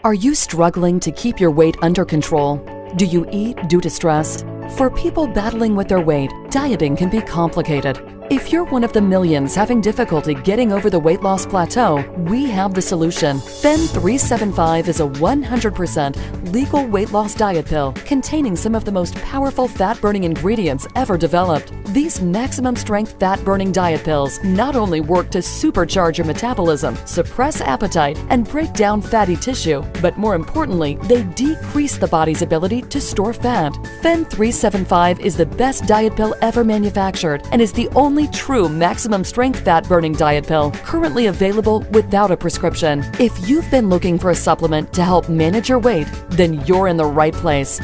Are you struggling to keep your weight under control? Do you eat due to stress? For people battling with their weight, dieting can be complicated. If you're one of the millions having difficulty getting over the weight loss plateau, we have the solution. FEN 375 is a 100% legal weight loss diet pill containing some of the most powerful fat-burning ingredients ever developed. These maximum strength fat-burning diet pills not only work to supercharge your metabolism, suppress appetite, and break down fatty tissue, but more importantly, they decrease the body's ability to store fat. FEN 375 is the best diet pill ever manufactured and is the only true maximum strength fat-burning diet pill currently available without a prescription. If you've been looking for a supplement to help manage your weight, then you're in the right place.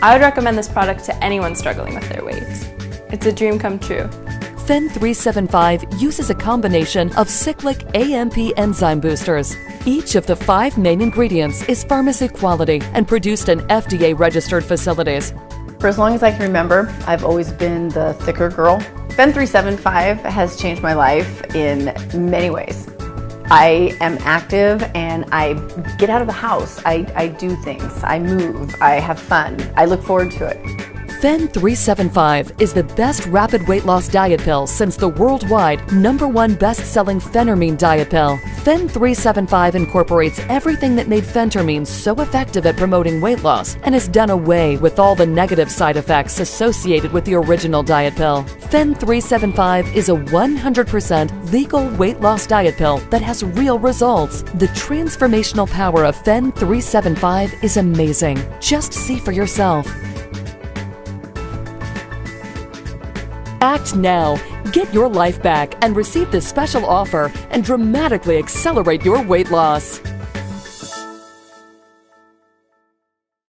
I would recommend this product to anyone struggling with their weight. It's a dream come true. FEN 375 uses a combination of cyclic AMP enzyme boosters. Each of the 5 main ingredients is pharmacy quality and produced in FDA-registered facilities. For as long as I can remember, I've always been the thicker girl. FEN 375 has changed my life in many ways. I am active and I get out of the house. I do things, I move, I have fun. I look forward to it. FEN 375 is the best rapid weight loss diet pill since the worldwide #1 best-selling phentermine diet pill. FEN 375 incorporates everything that made phentermine so effective at promoting weight loss and has done away with all the negative side effects associated with the original diet pill. FEN 375 is a 100% legal weight loss diet pill that has real results. The transformational power of FEN 375 is amazing. Just see for yourself. Act now. Get your life back and receive this special offer and dramatically accelerate your weight loss.